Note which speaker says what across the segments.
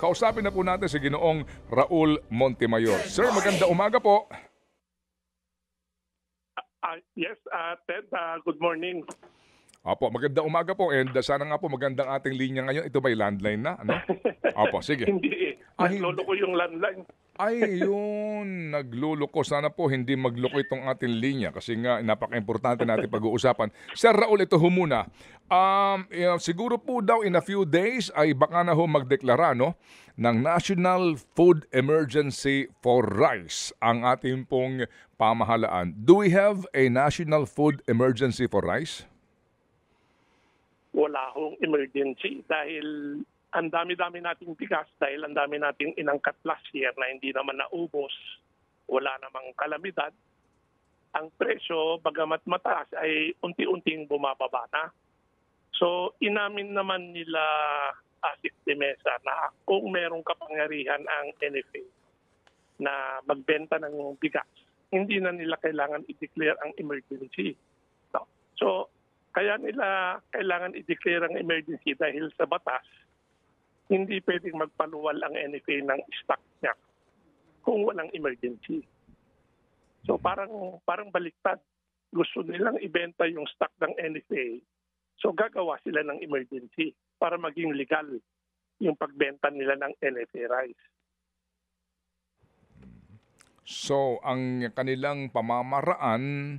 Speaker 1: Kausapin na po natin si Ginoong Raul Montemayor. Sir, maganda umaga po.
Speaker 2: Yes, Ted, good morning.
Speaker 1: Opo, maganda umaga po and sana nga po magandang ating linya ngayon. Ito ba'y landline na? Ano? Opo, sige.
Speaker 2: Hindi eh. Naglolo ko yung landline.
Speaker 1: Ay, yun. Nagluloko. Sana po hindi magloko itong ating linya kasi nga napaka-importante natin pag-uusapan. Sir Raul, ito ho muna. Siguro po daw in a few days ay baka na ho magdeklara no, ng National Food Emergency for Rice ang ating pong pamahalaan. Do we have a National Food Emergency for Rice?
Speaker 2: Wala hong emergency dahil ang dami-dami nating bigas, dahil ang dami nating inangkat last year na hindi naman naubos, wala namang kalamidad. Ang presyo, bagamat mataas, ay unti-unting bumababa na. So, inamin naman nila Asik de Mesa na kung merong kapangyarihan ang NFA na magbenta ng bigas, hindi na nila kailangan i-declare ang emergency. No? So, kaya nila kailangan i-declare ang emergency dahil sa batas, hindi pwedeng magpaluwal ang NFA ng stock niya kung walang emergency. So parang baliktad. Gusto nilang ibenta yung stock ng NFA. So gagawa sila ng emergency para maging legal yung pagbenta nila ng NFA rice.
Speaker 1: So, ang kanilang pamamaraan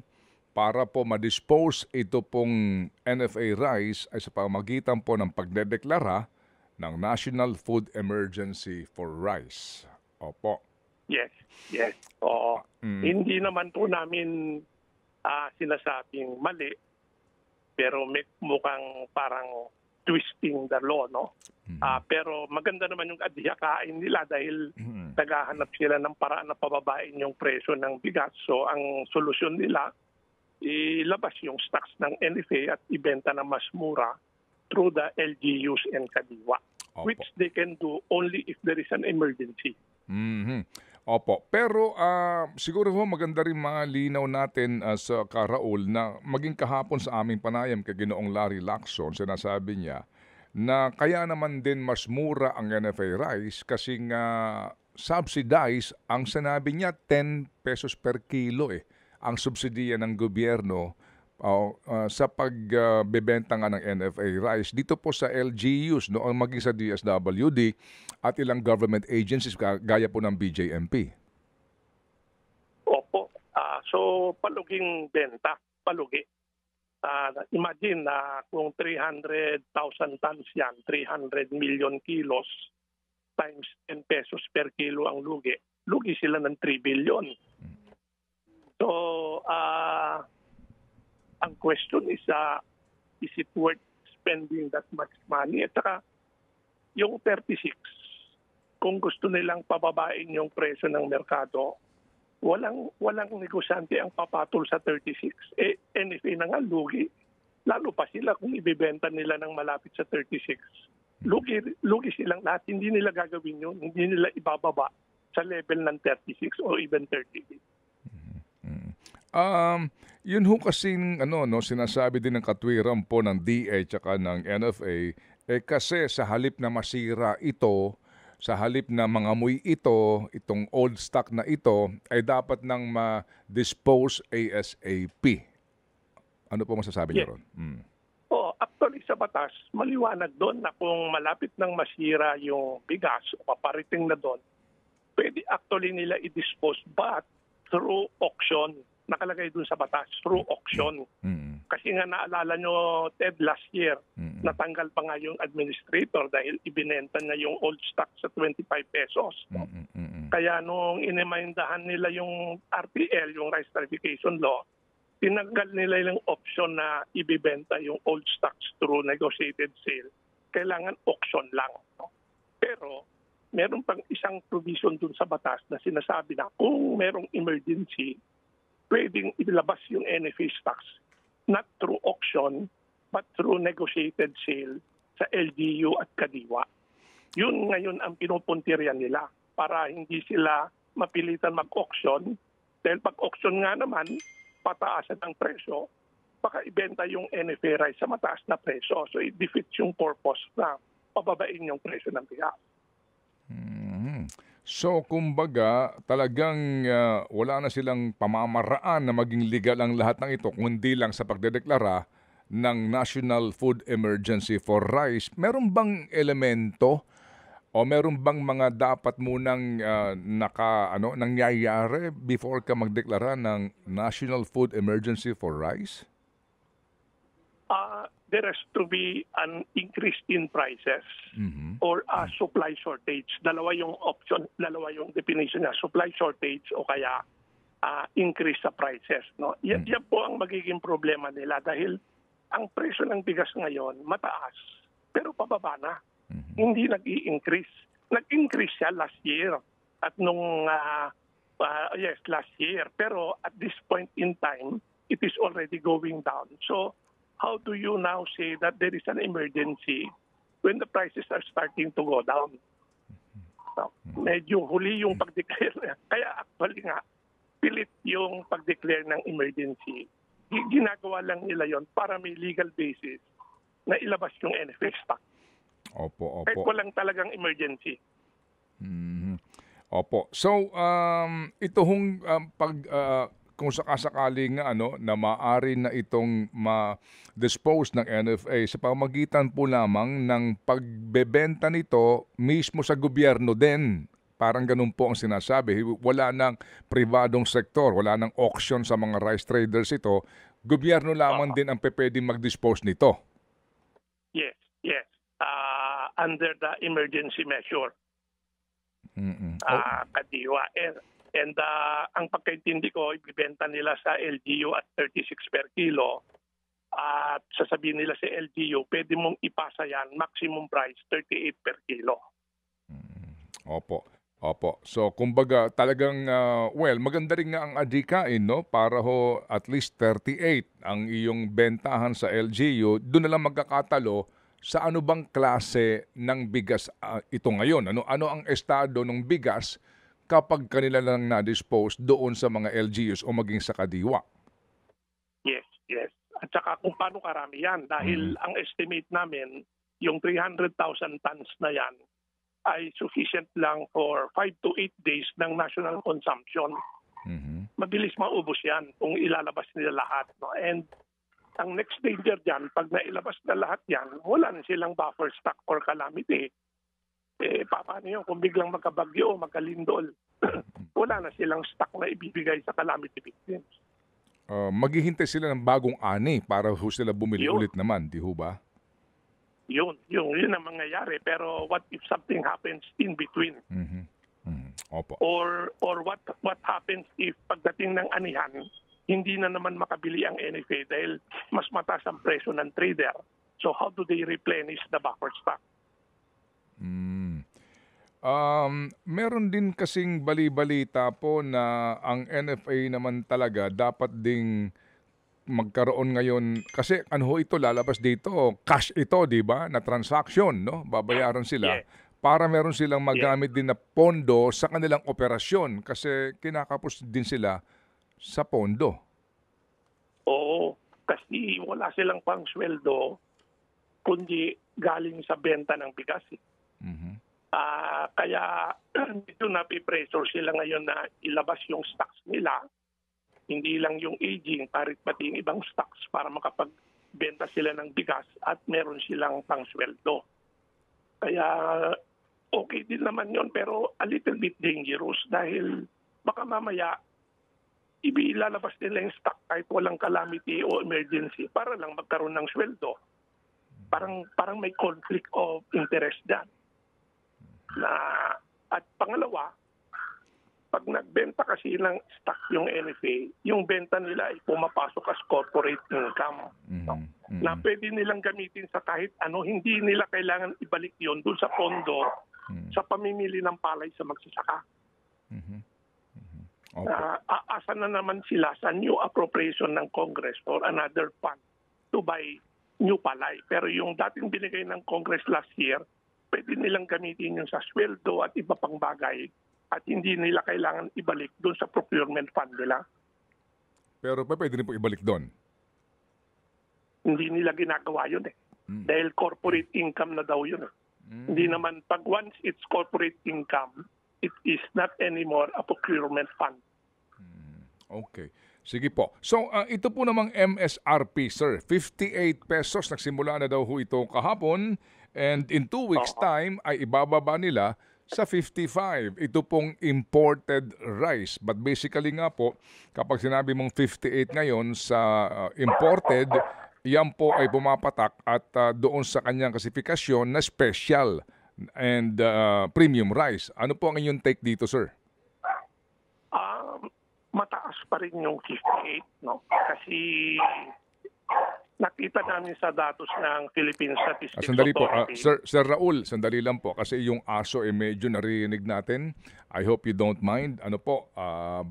Speaker 1: para po ma-dispose ito pong NFA rice ay sa pamagitan po ng pagdedeklara ng National Food Emergency for Rice. Opo.
Speaker 2: Yes. Oo. Hindi naman po namin sinasabing mali, pero mukhang parang twisting the law, no? Pero maganda naman yung adhikain nila dahil naghahanap sila ng paraan na pababain yung presyo ng bigas. So ang solusyon nila, ilabas yung stocks ng NFA at ibenta na mas mura through the LGUs and Kadiwa, which they can do only if there is an emergency.
Speaker 1: Opo. Pero siguro ho maganda rin malinaw natin sa Raul na maging kahapon sa aming panayam kay Ginoong Larry Lacson, sinasabi niya na kaya naman din mas mura ang NFA rice kasi nga subsidized, ang sinabi niya 10 pesos per kilo ang subsidiya ng gobyerno sa pagbebenta nga ng NFA rice dito po sa LGUs, no, ang maging sa DSWD at ilang government agencies gaya po ng BJMP.
Speaker 2: Opo. So paluging benta, palugi. Imagine na kung 300,000 tons yan, 300 million kilos times 10 pesos per kilo ang lugi. Lugi sila ng 3 billion. So, ang question is it worth spending that much money? At saka, yung 36, kung gusto nilang pababain yung presyo ng merkado, walang negosyante ang papatol sa 36. NFA na nga, lugi. Lalo pa sila kung ibibenta nila ng malapit sa 36. Lugi silang lahat. Hindi nila gagawin yun. Hindi nila ibababa sa level ng 36 o even 38.
Speaker 1: Yun ho kasing sinasabi din ng katwiran po ng DA at ng NFA kasi sa halip na masira ito, sa halip na mangamoy itong old stock na ito ay dapat nang ma-dispose ASAP. Ano po masasabi niyo ron?
Speaker 2: Actually sa batas, maliwanag doon na kung malapit nang masira yung bigas o paparating na doon, pwede actually nila i-dispose but through auction. Nakalagay dun sa batas, through auction. Kasi nga naalala nyo, Ted, last year, natanggal pa nga yung administrator dahil ibinenta na yung old stock sa 25 pesos. Kaya nung inimindahan nila yung RTL, yung Rice Tariffication Law, tinanggal nila yung option na ibibenta yung old stocks through negotiated sale. Kailangan auction lang. No? Pero meron pang isang provision dun sa batas na sinasabi na kung merong emergency, pwedeng ilabas yung NFA stocks not through auction but through negotiated sale sa LGU at Kadiwa. Yun ngayon ang pinupuntiryan nila para hindi sila mapilitan mag-auction dahil pag-auction nga naman, pataasan ang presyo, baka ibenta yung NFA rice sa mataas na presyo. So it defeats yung purpose na pababain yung presyo ng bigas.
Speaker 1: So kumbaga talagang, wala na silang pamamaraan na maging legal ang lahat ng ito kundi lang sa pagdedeklara ng National Food Emergency for Rice. Meron bang elemento o meron bang mga dapat munang, nangyayari before ka magdeklara ng National Food Emergency for Rice?
Speaker 2: There has to be an increase in prices or a supply shortage. Dalawa yung option, dalawa yung definition niya, supply shortage o kaya increase sa prices. No? Yan po ang magiging problema nila dahil ang presyo ng bigas ngayon mataas pero pababa na. Hindi nag-i-increase. Nag-increase siya last year at nung last year, pero at this point in time it is already going down. So how do you now say that there is an emergency when the prices are starting to go down? So, medyo huli yung pag-declare. Kaya actually nga, pilit yung pag-declare ng emergency. Ginagawa lang nila yon para may legal basis na ilabas yung NFA stock.
Speaker 1: Opo,
Speaker 2: Kahit
Speaker 1: opo.
Speaker 2: walang talagang emergency.
Speaker 1: Opo. So, ito hong kung sakasakali nga na maaari na itong ma-dispose ng NFA sa pamamagitan po lamang ng pagbebenta nito mismo sa gobyerno din. Parang ganun po ang sinasabi. Wala nang pribadong sektor, wala nang auction sa mga rice traders ito. Gobyerno lamang din ang pwedeng mag-dispose nito.
Speaker 2: Yes, yes. Under the emergency measure. Kadiwa. And ang pagkaintindi ko, ibibenta nila sa LGU at 36 per kilo. At sasabihin nila sa LGU, pwede mong ipasa yan, maximum price, 38 per kilo.
Speaker 1: Opo. Opo. So, kumbaga, talagang, maganda rin nga ang adikain, no? Para ho at least 38 ang iyong bentahan sa LGU. Doon na lang magkakatalo sa ano bang klase ng bigas ito ngayon. Ano ang estado ng bigas kapag kanila lang na-dispose doon sa mga LGUs o maging sa kadiwa?
Speaker 2: Yes, yes. At saka kung paano karami yan. Dahil ang estimate namin, yung 300,000 tons na yan ay sufficient lang for 5 to 8 days ng national consumption. Mabilis maubos yan kung ilalabas nila lahat. No? And ang next danger dyan, pag nailabas na lahat yan, wala na silang buffer stock or calamity. Paano yun? Kung biglang magkabagyo o magkalindol, wala na silang stock na ibibigay sa calamity victims.
Speaker 1: Maghihintay sila ng bagong ani para ho sila bumili ulit naman, di ho ba?
Speaker 2: Yun ang mangyayari. Pero what if something happens in between?
Speaker 1: Opo.
Speaker 2: Or what happens if pagdating ng anihan, hindi na naman makabili ang NFA dahil mas mataas ang presyo ng trader. So how do they replenish the buffer stock?
Speaker 1: Meron din kasing bali-balita po na ang NFA naman talaga dapat ding magkaroon ngayon kasi ito lalabas dito, cash ito, di ba? Na transaction, no? Babayaran sila para meron silang magamit din na pondo sa kanilang operasyon kasi kinakapos din sila sa pondo. Oo,
Speaker 2: kasi wala silang pangsweldo kundi galing sa benta ng bigas. Kaya dito napipressure sila ngayon na ilabas yung stocks nila, hindi lang yung aging, pati yung ibang stocks para makapagbenta sila ng bigas at meron silang pangsweldo. Kaya okay din naman yon pero a little bit dangerous dahil baka mamaya ilalabas nila yung stock kahit walang calamity o emergency para lang magkaroon ng sweldo. Parang may conflict of interest dyan. At pangalawa, pag nagbenta kasi ng stock yung NFA, yung benta nila ay pumapasok as corporate income. Na pwede nilang gamitin sa kahit ano, hindi nila kailangan ibalik yon dun sa pondo sa pamimili ng palay sa magsasaka. Aasa na naman sila sa new appropriation ng Congress for another fund to buy new palay. Pero yung dating binigay ng Congress last year, pwede nilang gamitin yung sa sweldo at iba pang bagay at hindi nila kailangan ibalik doon sa procurement fund nila.
Speaker 1: Pero pwede rin po ibalik doon?
Speaker 2: Hindi nila ginagawa yun Dahil corporate income na daw yun Hindi naman, pag once it's corporate income, it is not anymore a procurement fund.
Speaker 1: Okay. Sige po. So, ito po namang MSRP, sir. 58 pesos. Nagsimula na daw ho ito kahapon. And in 2 weeks' time, ay ibababa nila sa 55. Ito pong imported rice. But basically nga po, kapag sinabi mong 58 ngayon sa imported, yan po ay pumapatak at doon sa kanyang klasifikasyon na special and premium rice. Ano po ang inyong take dito, sir?
Speaker 2: Mataas pa rin yung 58, no? Kasi nakita namin sa datos ng Philippine Statistics
Speaker 1: Sandali po,
Speaker 2: Authority.
Speaker 1: Sir Raul, sandali lang po kasi yung aso medyo narinig natin. I hope you don't mind. Ano po,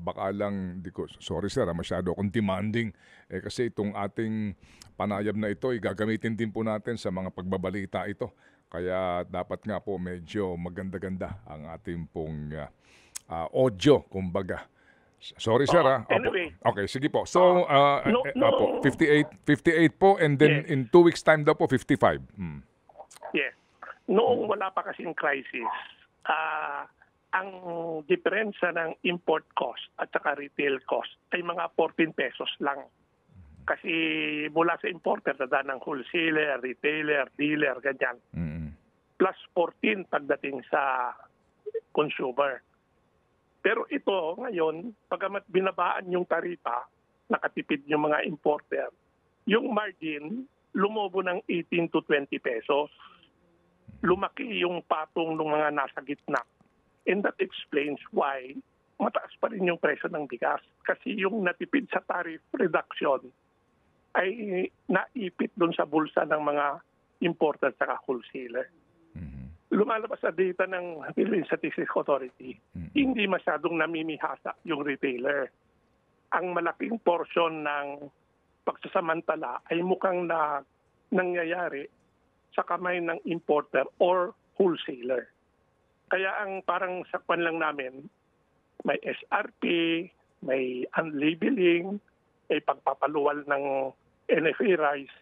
Speaker 1: baka lang, sorry sir, masyado akong demanding. Kasi itong ating panayam na ito, gagamitin din po natin sa mga pagbabalita ito. Kaya dapat nga po medyo maganda-ganda ang ating pong audio, kumbaga. Sorry sir
Speaker 2: Anyway.
Speaker 1: Okay, sige po. So, 58 po and then in 2 weeks time daw po 55.
Speaker 2: Yes. Noong wala pa kasing crisis, ang diferensya ng import cost at saka retail cost ay mga 14 pesos lang. Kasi mula sa importer, nada ng wholesaler, retailer, dealer, ganyan. Plus 14 pagdating sa consumer. Pero ito ngayon, pagamat binabaan yung taripa, nakatipid yung mga importer, yung margin lumobo ng 18 to 20 pesos. Lumaki yung patong ng mga nasa gitna. And that explains why mataas pa rin yung presyo ng bigas. Kasi yung natipid sa tariff reduction ay naipit doon sa bulsa ng mga importer at wholesaler. Lumalabas sa data ng Philippine Statistics Authority, hindi masyadong namimihasa yung retailer. Ang malaking portion ng pagsasamantala ay mukhang nangyayari sa kamay ng importer or wholesaler. Kaya ang parang sakpan lang namin, may SRP, may unlabeling, may pagpapaluwal ng NFA rice,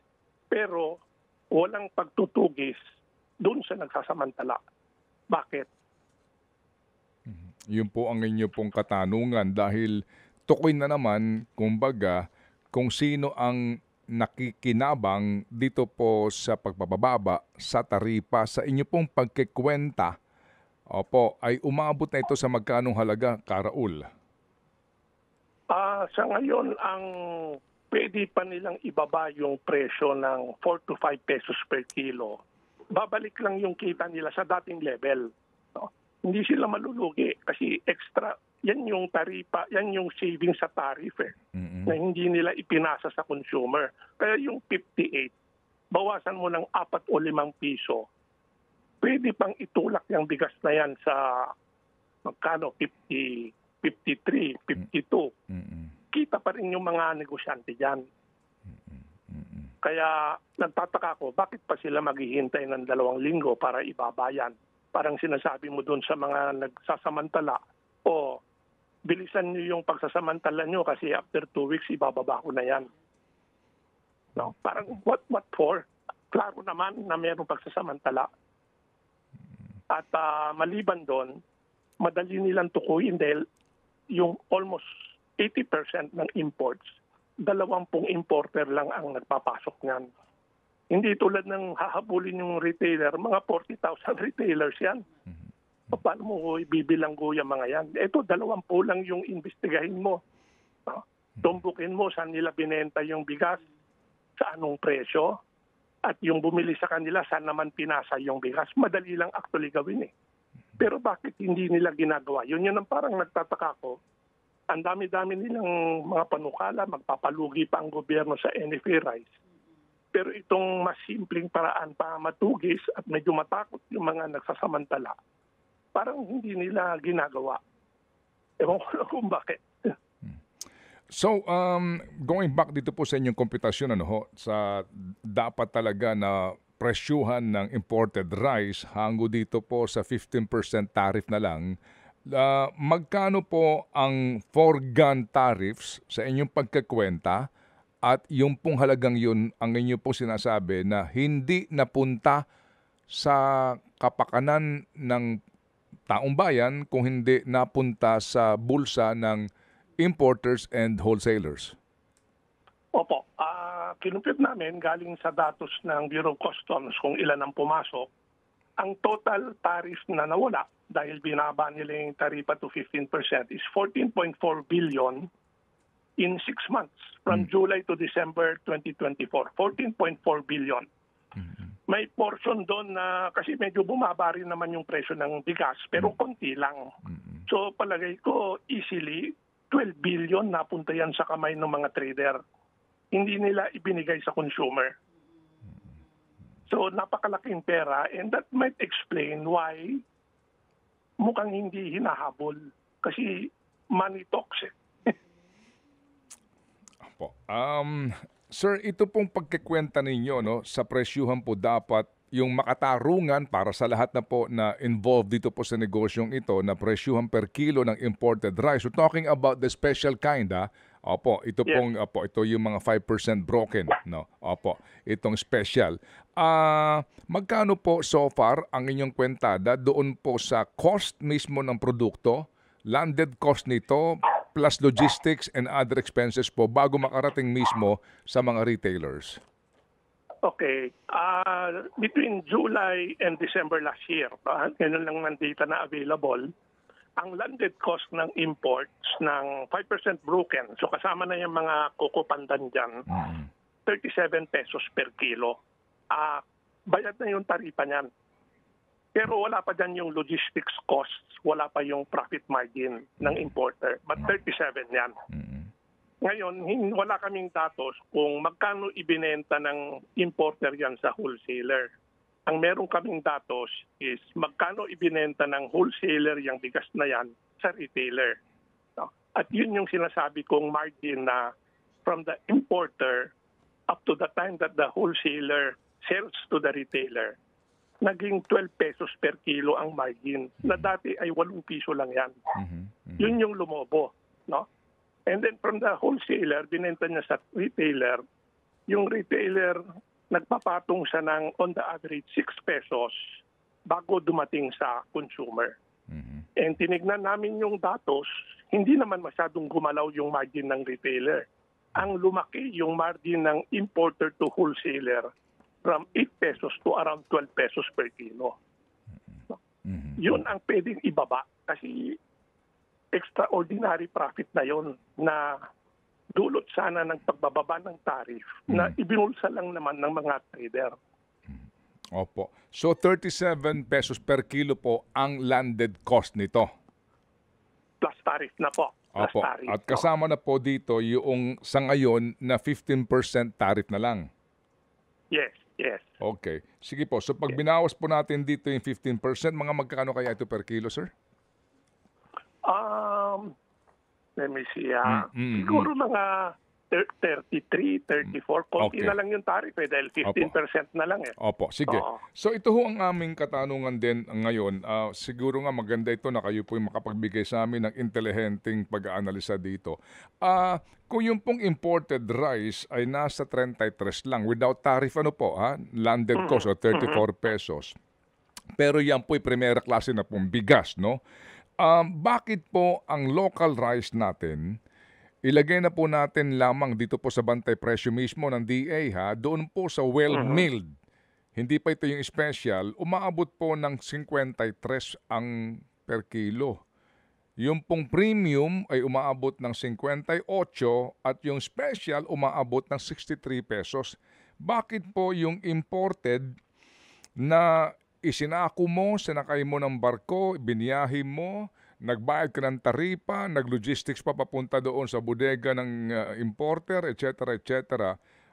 Speaker 2: pero walang pagtutugis doon sa nagsasamantala. Bakit?
Speaker 1: Yun po ang inyo pong katanungan dahil tukoy na naman, kumbaga, kung sino ang nakikinabang dito po sa pagpapababa sa taripa sa inyo pong pagkikwenta, ay umabot na ito sa magkanong halaga, Karaul?
Speaker 2: Sa ngayon, ang pwede pa nilang ibaba yung presyo ng 4 to 5 pesos per kilo. Babalik lang yung kita nila sa dating level. No? Hindi sila malulugi kasi extra, yan yung taripa, yan yung savings sa tariff na hindi nila ipinasa sa consumer. Kaya yung 58, bawasan mo ng 4 o 5 piso, pwede pang itulak yung bigas na yan sa magkano, 50, 53, 52. Kita pa rin yung mga negosyante dyan. Kaya nagtataka ko, bakit pa sila maghihintay ng 2 linggo para ibabayan? Parang sinasabi mo doon sa mga nagsasamantala, bilisan nyo yung pagsasamantala nyo kasi after 2 weeks, ibababa ko na yan. No? Parang what for? Klaro naman na mayroong pagsasamantala. At maliban doon, madali nilang tukuyin dahil yung almost 80% ng imports, 20 importer lang ang nagpapasok niyan. Hindi tulad ng hahabulin yung retailer, mga 40,000 retailers yan. Paano mo ibibilanggo yung mga yan? Ito, 20 lang yung investigahin mo. Tumbukin mo saan nila binenta yung bigas, sa anong presyo, at yung bumili sa kanila, saan naman pinasa yung bigas. Madali lang actually gawin eh. Pero bakit hindi nila ginagawa? Yun ang parang nagtataka ko. Ang dami-dami nilang mga panukala, magpapalugi pa ang gobyerno sa NFA rice. Pero itong mas simpleng paraan pa matugis at medyo matakot yung mga nagsasamantala, parang hindi nila ginagawa. Ewan ko lang kung bakit.
Speaker 1: So, going back dito po sa inyong komputasyon, sa dapat talaga na presyuhan ng imported rice, hanggo dito po sa 15% tariff na lang, magkano po ang foregone tariffs sa inyong pagkakwenta at yung pong halagang yun ang inyo po sinasabi na hindi napunta sa kapakanan ng taong bayan kung hindi napunta sa bulsa ng importers and wholesalers?
Speaker 2: Opo, kinumpit namin galing sa datos ng Bureau of Customs kung ilan ang pumasok. Ang total tariff na nawala dahil binaba nila yung taripa to 15% is 14.4 billion in 6 months from July to December 2024. 14.4 billion. May portion doon na kasi medyo bumaba rin naman yung presyo ng bigas pero konti lang. So palagay ko easily 12 billion napunta yan sa kamay ng mga trader. Hindi nila ibinigay sa consumer. So napakalaking pera and that might explain why mukhang hindi hinahabol. Kasi money talks eh.
Speaker 1: Opo. Sir, ito pong pagkikwenta ninyo, no, sa presyuhan po dapat yung makatarungan para sa lahat na po na involved dito po sa negosyong ito na presyuhan per kilo ng imported rice. We're talking about the special kind, ha? Opo, ito
Speaker 2: Yes.
Speaker 1: pong ito yung mga 5% broken, no. Opo, itong special. Magkano po so far ang inyong kwentada doon po sa cost mismo ng produkto, landed cost nito plus logistics and other expenses po bago makarating mismo sa mga retailers?
Speaker 2: Okay. Between July and December last year, ganun lang ng data na available, ang landed cost ng imports ng 5% broken, so kasama na yung mga coco pandan dyan, 37 pesos per kilo. Bayad na yung taripa niyan. Pero wala pa dyan yung logistics costs, wala pa yung profit margin ng importer. But 37 yan. Ngayon, wala kaming datos kung magkano ibinenta ng importer yan sa wholesaler. Ang meron kaming datos is magkano ibinenta ng wholesaler yung bigas na yan sa retailer. At yun yung sinasabi kong margin na from the importer up to the time that the wholesaler sells to the retailer, naging 12 pesos per kilo ang margin, na dati ay 8 piso lang yan. Yun yung lumobo. No? And then from the wholesaler, binenta niya sa retailer, yung retailer nagpapatong siya ng on the average 6 pesos bago dumating sa consumer. And tinignan namin yung datos, hindi naman masyadong gumalaw yung margin ng retailer. Ang lumaki yung margin ng importer to wholesaler from 8 pesos to around 12 pesos per kilo. Yun ang pwedeng ibaba kasi extraordinary profit na yon na dulot sana ng pagbababa ng tariff na ibinulsa lang naman ng mga trader.
Speaker 1: Opo. So 37 pesos per kilo po ang landed cost nito.
Speaker 2: Plus tariff na po. Plus
Speaker 1: Opo.
Speaker 2: tariff,
Speaker 1: At kasama na po dito yung sa ngayon na 15% tariff na lang.
Speaker 2: Yes, yes.
Speaker 1: Okay. Sige po. So pag binawas po natin dito yung 15%, mga magkano kaya ito per kilo, sir?
Speaker 2: Let me see. Siguro mga 33, 34. Konti
Speaker 1: Okay.
Speaker 2: na lang yung tariff dahil 15% na lang eh.
Speaker 1: Opo, sige.
Speaker 2: Oo.
Speaker 1: So ito ho ang aming katanungan din ngayon. Siguro nga maganda ito na kayo po yung makapagbigay sa amin ng intelihenteng pag-aanalisa dito. Kung yung pong imported rice ay nasa 33 lang without tariff landed cost o 34 pesos. Pero yan po ay primera klase na pong bigas, no? Bakit po ang local rice natin ilagay na po natin lamang dito po sa bantay presyo mismo ng DA doon po sa well-milled. Hindi pa ito yung special, umaabot po ng 53 ang per kilo. Yung pong premium ay umaabot ng 58 at yung special umaabot ng 63 pesos. Bakit po yung imported na isinako mo, sinakay mo ng barko, biniyahe mo, nagbayad ka ng taripa, nag-logistics pa papunta doon sa bodega ng importer, etc., etc.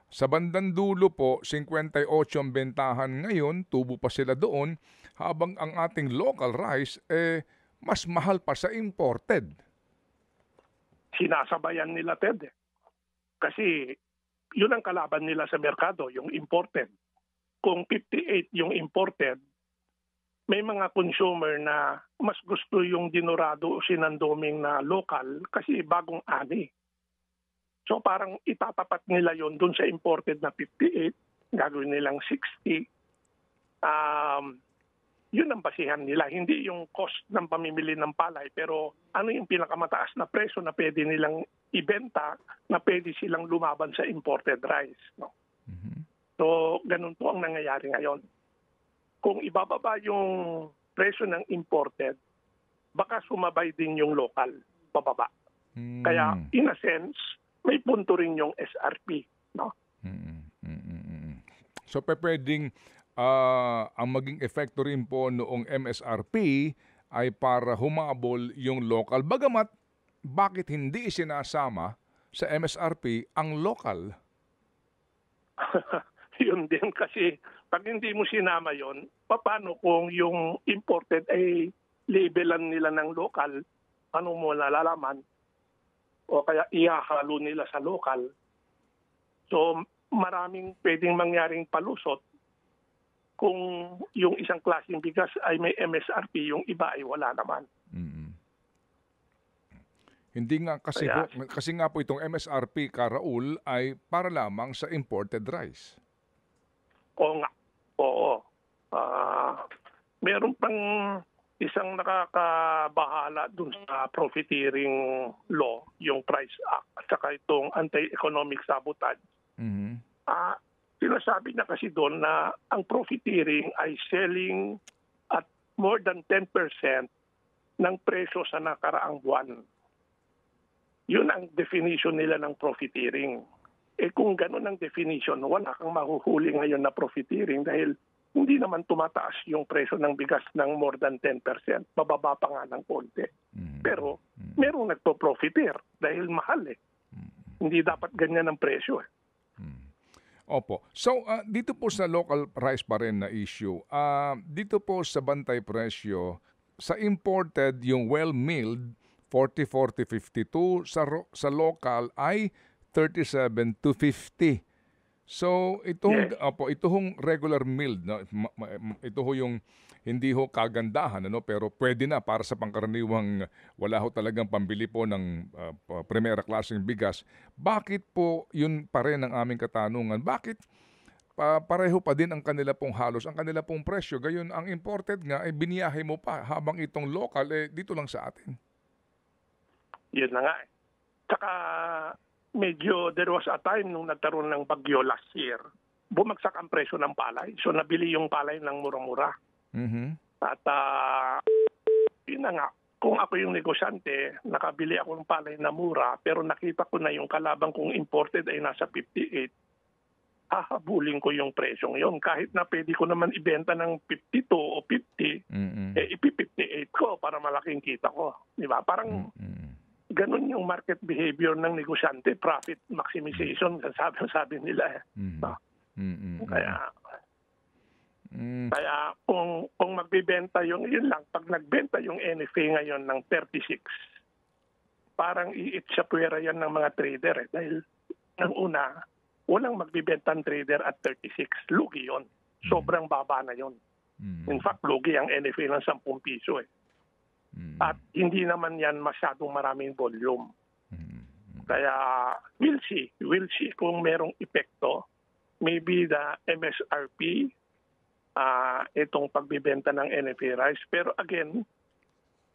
Speaker 1: Sa bandang dulo po, 58 ang bentahan ngayon, tubo pa sila doon, habang ang ating local rice, mas mahal pa sa imported.
Speaker 2: Sinasabayan nila, Ted. Kasi yun ang kalaban nila sa merkado, yung imported. Kung 58 yung imported, may mga consumer na mas gusto yung dinurado o sinandoming na local kasi bagong ani. So parang itatapat nila yon dun sa imported na 58, gagawin nilang 60. Yun ang basihan nila. Hindi yung cost ng pamimili ng palay, pero ano yung pinakamataas na presyo na pwede nilang ibenta na pwede silang lumaban sa imported rice. No?
Speaker 1: Mhm.
Speaker 2: So, ganun po ang nangyayari ngayon. Kung ibababa yung presyo ng imported, baka sumabay din yung local pababa. Kaya,
Speaker 1: Mm.
Speaker 2: in a sense, may punto rin yung SRP. No?
Speaker 1: Mm, mm, mm, mm. So pupuwedeng, ang maging epekto rin po noong MSRP ay para humabol yung local. Bagamat bakit hindi isinasama sa MSRP ang local?
Speaker 2: Yun din kasi pag hindi mo sinama yon, paano kung yung imported ay labelan nila ng local, ano mo nalalaman? O kaya ihahalo nila sa local. So maraming pwedeng mangyaring palusot kung yung isang klaseng bigas ay may MSRP, yung iba ay wala naman.
Speaker 1: Mm. Hindi nga kasi
Speaker 2: Kaya,
Speaker 1: kasi nga po itong MSRP, Karaul, ay para lamang sa imported rice.
Speaker 2: oo nga, oo. Meron pang isang nakakabahala dun sa profiteering law, yung Price Act, at saka itong anti-economic sabotage.
Speaker 1: Mhm.
Speaker 2: Sinasabi na kasi doon na ang profiteering ay selling at more than 10% ng presyo sa nakaraang buwan. Yun ang definition nila ng profiteering. Kung ganun ang definition, wala kang mahuhuli ngayon na profiteering dahil hindi naman tumataas yung presyo ng bigas ng more than 10%. Bababa pa nga ng konti. Pero merong nagpo-profiteer dahil mahal eh. Hindi dapat ganyan ang presyo eh.
Speaker 1: Opo. So, dito po sa local rice pa rin na issue, dito po sa bantay presyo, sa imported, yung well-milled, 40, 52, sa local ay 37 to 50. So, itong,
Speaker 2: Yes.
Speaker 1: opo, ito hong regular milled, no? Ito ho yung hindi ho kagandahan, ano? Pero pwede na para sa pangkaraniwang wala ho talagang pambili po ng primera klaseng bigas. Bakit po yun pa rin ang aming katanungan? Bakit pareho pa din ang kanila pong halos, ang kanila pong presyo? Gayon, ang imported nga, ay biniyahe mo pa habang itong local, dito lang sa atin.
Speaker 2: Yun na nga eh. Tsaka medyo there was a time nung nagkaroon ng bagyo last year, bumagsak ang presyo ng palay. So nabili yung palay ng mura-mura.
Speaker 1: Mhm.
Speaker 2: At yun na nga, kung ako yung negosyante, nakabili ako ng palay na mura, pero nakita ko na yung kalabang kong imported ay nasa 58, hahabulin ko yung presyong yun. Kahit na pwede ko naman ibenta ng 52 o 50,
Speaker 1: Mm.
Speaker 2: ipi-58 ko para malaking kita ko. Di ba? Parang ganun yung market behavior ng negosyante, profit maximization, sabi nila. Kaya kaya kung magbebenta yun lang, pag nagbenta yung NFA ngayon ng 36, parang iitsapwera yan ng mga trader dahil ng una, walang magbibenta ng trader at 36. Lugi yon. Sobrang baba na yon. In fact, lugi ang NFA ng 10 piso eh. At hindi naman yan masyadong maraming volume. Kaya we'll see kung merong epekto. Maybe the MSRP, itong pagbibenta ng NFA rice. Pero again,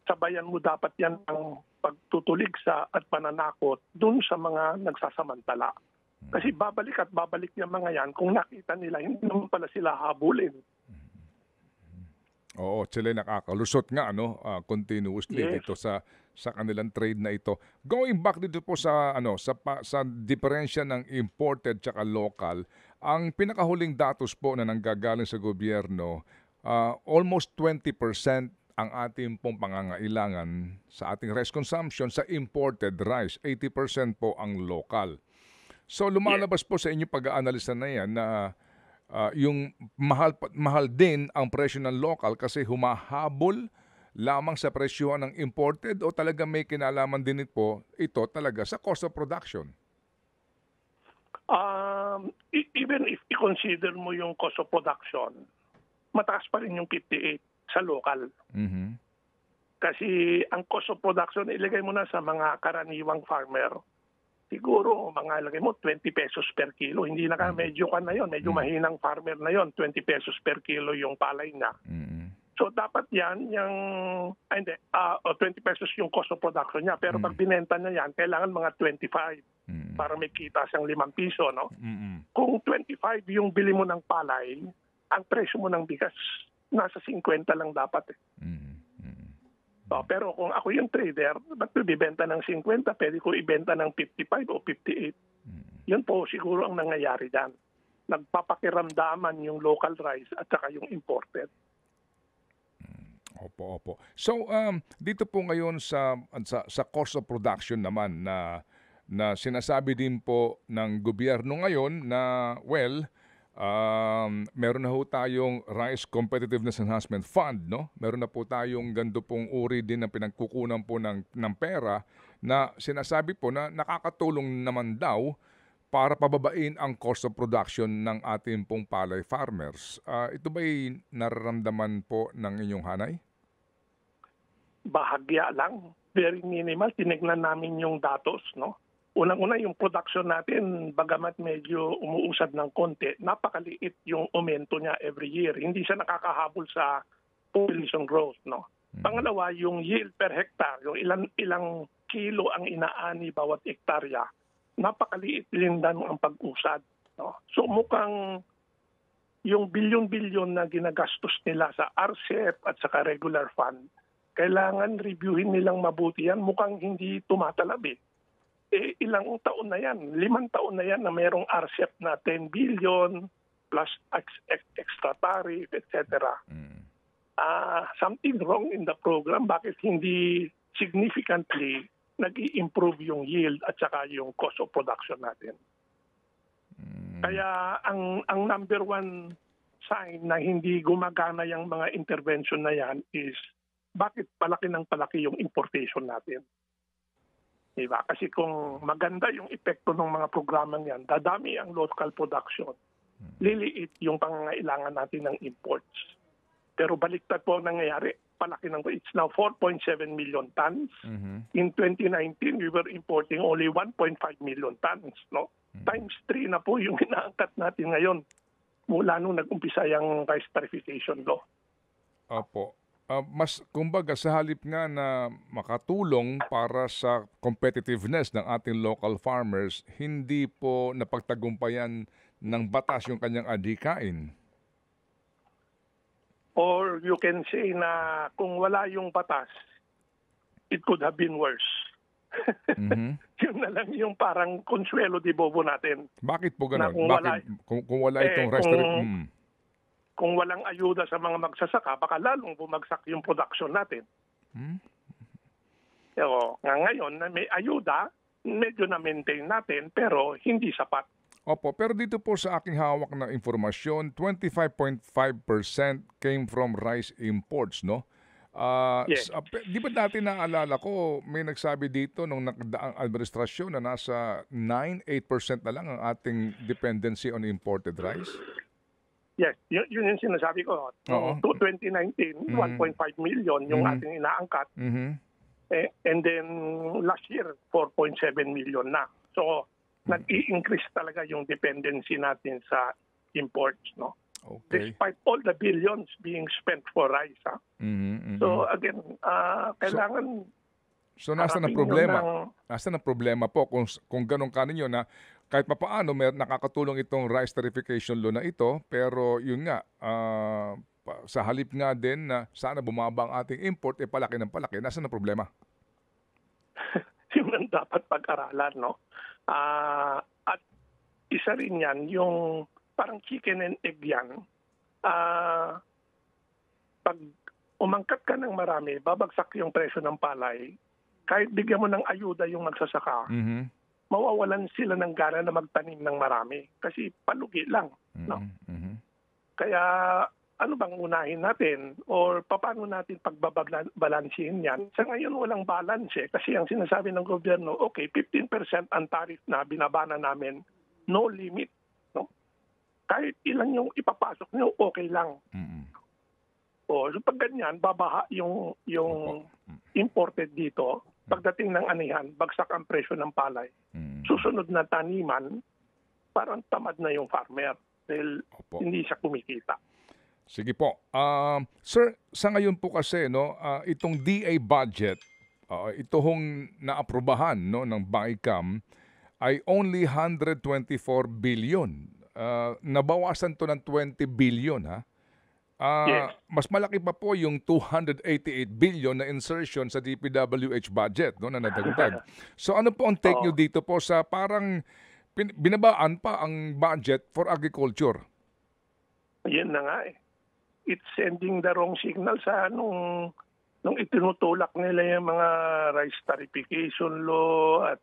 Speaker 2: sabayan mo dapat yan ang pagtutuligsa at pananakot dun sa mga nagsasamantala. Kasi babalik at babalik yung mga yan kung nakita nila, hindi naman pala sila habulin.
Speaker 1: Oo, sila nakakalusot nga continuously
Speaker 2: Yes.
Speaker 1: dito sa kanilang trade na ito. Going back dito po sa sa diferensya ng imported tsaka local, ang pinakahuling datos po na nanggagaling sa gobyerno, almost 20% ang ating pong pangangailangan sa ating rice consumption sa imported rice, 80% po ang local. So lumalabas po sa inyo pag-aanalisa na yan na yung mahal din ang presyo ng local kasi humahabol lamang sa presyo ng imported o talaga may kinalaman din ito talaga sa cost of production?
Speaker 2: Even if i-consider mo yung cost of production, mataas pa rin yung 58 sa local.
Speaker 1: Mhm.
Speaker 2: Kasi ang cost of production, ilagay mo na sa mga karaniwang farmer, siguro mga ilagay mo 20 pesos per kilo. Hindi na medyo ka na yun. Medyo mahinang farmer na yon, 20 pesos per kilo yung palay na. So dapat yan, yung, 20 pesos yung cost of production niya. Pero pag binenta niya yan, kailangan mga 25 para may kita siyang 5 piso. No? Kung 25 yung bili mo ng palay, ang presyo mo ng bigas, nasa 50 lang dapat. So, pero kung ako yung trader, ba't ko bibenta ng 50? Pwede ko ibenta ng 55 o 58. Yun po siguro ang nangyayari dyan. Nagpapakiramdaman yung local rice at saka yung imported.
Speaker 1: Opo. So dito po ngayon sa cost of production naman na sinasabi din po ng gobyerno ngayon na meron na ho tayong Rice Competitiveness Enhancement Fund, no? Meron na po tayong ganito pong uri din na pinagkukunan po ng pera na sinasabi po na nakakatulong naman daw para pababain ang cost of production ng ating pong palay farmers. Ito ba'y nararamdaman po ng inyong hanay?
Speaker 2: Bahagya lang. Very minimal. Tinignan namin yung datos. No? Unang-una yung production natin, bagamat medyo umuusad ng konti, napakaliit yung aumento niya every year. Hindi siya nakakahabol sa population growth. No? Pangalawa, yung yield per hectare, yung ilang kilo ang inaani bawat hektarya, napakaliit din dan ang pag-usad. No? So mukhang yung bilyon-bilyon na ginagastos nila sa RCEP at saka regular fund, kailangan reviewin nilang mabuti yan. Mukhang hindi tumatalab eh. Ilang taon na yan, 5 taon na yan na mayroong RCEP na 10 billion plus extra tariff, etc. Something wrong in the program. Bakit hindi significantly nag-i-improve yung yield at saka yung cost of production natin? Kaya ang number one sign na hindi gumagana yung mga intervention na yan is bakit palaki ng palaki yung importation natin? Diba? Kasi kung maganda yung epekto ng mga programang yan, dadami ang local production, liliit yung pangangailangan natin ng imports. Pero baliktad po ang nangyayari, palaki ng it's now 4.7 million tons. In 2019, we were importing only 1.5 million tons. No? Times 3 na po yung inaangkat natin ngayon mula nung nag-umpisa yung rice tariffication law.
Speaker 1: Opo. Mas kumbaga sa halip nga na makatulong para sa competitiveness ng ating local farmers, hindi po napagtagumpayan ng batas yung kanyang adhikain.
Speaker 2: Or you can say na kung wala yung batas, it could have been worse. Yun na lang yung parang konsuelo di bobo natin.
Speaker 1: Bakit po gano'n? Kung wala itong rice tariff?
Speaker 2: Kung walang ayuda sa mga magsasaka, baka lalong bumagsak yung production natin. Pero ngayon, may ayuda, medyo na-maintain natin, pero hindi sapat.
Speaker 1: Opo, pero dito po sa aking hawak na informasyon, 25.5% came from rice imports, no?
Speaker 2: Yes.
Speaker 1: Di ba dati naalala ko, may nagsabi dito nung nakadaang administrasyon na nasa 9-8% na lang ang ating dependency on imported rice?
Speaker 2: Yes, yun yung sinasabi ko. To 2019, 1.5 million yung ating inaangkat. And then last year, 4.7 million na. So, nag-i-increase talaga yung dependency natin sa imports, no?
Speaker 1: Okay.
Speaker 2: Despite all the billions being spent for rice. So again, kailangan...
Speaker 1: So nasa na problema? Nasa na problema po kung ganun kaninyo na kahit papaano nakakatulong itong rice tariffication law na ito, pero yun nga, sa halip nga din na sana bumaba ang ating import, palaki ng palaki, nasa na problema?
Speaker 2: Yun ang dapat pag-aralan, no? At isa rin yan, yung parang chicken and egg yan. Pag umangkat ka ng marami, babagsak yung presyo ng palay, kahit bigyan mo ng ayuda yung magsasaka, mawawalan sila ng gana na magtanim ng marami. Kasi palugi lang. No? Kaya ano bang unahin natin? Or paano natin pagbabalansin yan? Sa ngayon walang balance eh. Kasi ang sinasabi ng gobyerno, okay, 15% ang tariff na binabana namin, no limit. No? Kahit ilan yung ipapasok nyo, okay lang. O so pag ganyan, babaha yung imported dito. Pagdating ng anihan, bagsak ang presyo ng palay. Susunod na taniman, parang tamad na yung farmer dahil hindi siya kumikita.
Speaker 1: Sige po. Sir, sa ngayon po kasi no, itong DA budget, ito hong naaprubahan no ng BICAM ay only 124 billion. Nabawasan to ng 20 billion ha.
Speaker 2: Yes.
Speaker 1: Mas malaki pa po yung 288 billion na insertion sa DPWH budget no, na nadagdag. So ano po ang take nyo
Speaker 2: Oo.
Speaker 1: dito po sa parang binabaan pa ang budget for agriculture?
Speaker 2: Yun na nga eh. It's sending the wrong signal sa nung itinutulak nila yung mga rice tariffication law at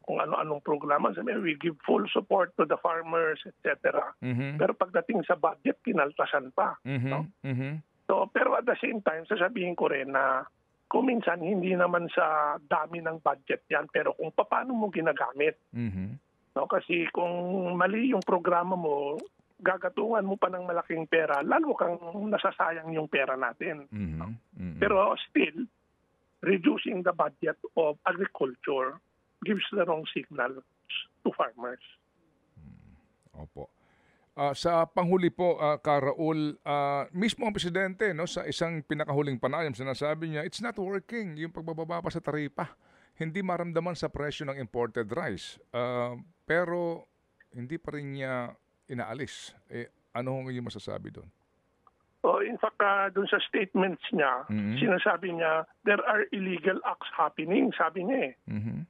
Speaker 2: kung ano-anong programa. Sabi, we give full support to the farmers, etc.
Speaker 1: Mhm.
Speaker 2: Pero pagdating sa budget, kinaltasan pa.
Speaker 1: Mhm.
Speaker 2: No?
Speaker 1: Mhm.
Speaker 2: So, pero at the same time, sasabihin ko rin na kung minsan hindi naman sa dami ng budget yan, pero kung paano mo ginagamit.
Speaker 1: Mhm.
Speaker 2: No? Kasi kung mali yung programa mo, gagatungan mo pa ng malaking pera, lalo kang nasasayang yung pera natin.
Speaker 1: Mhm. Mhm.
Speaker 2: Pero still, reducing the budget of agriculture gives the wrong signal to farmers.
Speaker 1: Opo. Sa panghuli po, Karaul, mismo ang presidente no, sa isang pinakahuling panayam, sinasabi niya, it's not working yung pagbababa pa sa taripa. Hindi maramdaman sa presyo ng imported rice. Pero hindi pa rin niya inaalis. Ano ang iyong masasabi doon?
Speaker 2: So in fact, dun sa statements niya, sinasabi niya, there are illegal acts happening, sabi niya eh.
Speaker 1: Mhm.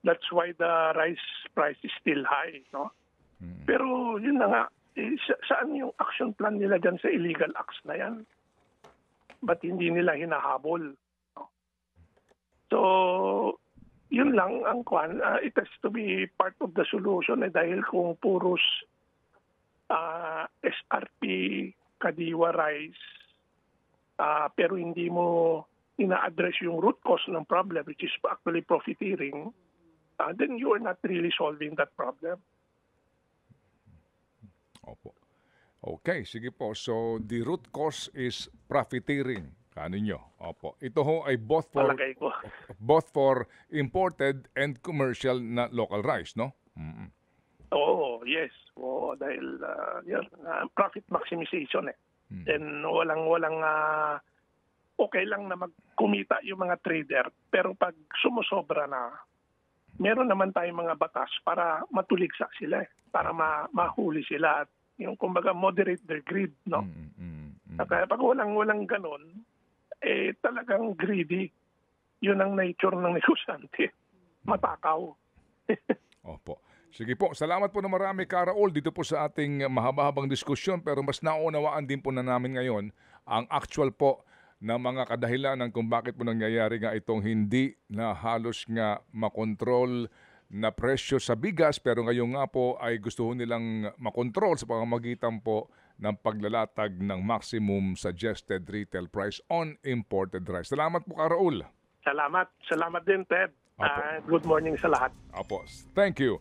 Speaker 2: That's why the rice price is still high. No? Pero yun na nga, saan yung action plan nila dyan sa illegal acts na yan? Ba't hindi nila hinahabol? No? So, yun lang ang kwan. It has to be part of the solution dahil kung puros SRP, kadiwa rice, pero hindi mo ina-address yung root cause ng problem, which is actually profiteering, then you are not really solving that problem.
Speaker 1: Opo. Okay, sige po. So, the root cause is profiteering. Kaninyo. Opo. Ito ho ay
Speaker 2: Palagay ko.
Speaker 1: both for imported and commercial na local rice, no? Mm-mm.
Speaker 2: Oo, yes. Oo, dahil profit maximization eh. And walang okay lang na magkumita yung mga trader, pero pag sumusobra na, meron naman tayong mga batas para matuligsa sila eh, para mahuli sila at yung kumbaga moderate their greed, no? Kaya pag walang ganon, talagang greedy. Yun ang nature ng negosyante. Matakaw.
Speaker 1: Opo. Sige po, salamat po na marami, Karaul, dito po sa ating mahaba-habang diskusyon, pero mas naunawaan din po na namin ngayon ang actual po na mga kadahilanan kung bakit po nangyayari nga itong hindi na halos nga makontrol na presyo sa bigas, pero ngayon nga po ay gusto nilang makontrol sa pamamagitan po ng paglalatag ng maximum suggested retail price on imported rice. Salamat po, Karaul.
Speaker 2: Salamat. Salamat din, Ted.
Speaker 1: Apo.
Speaker 2: Good morning sa lahat.
Speaker 1: Apo. Thank you.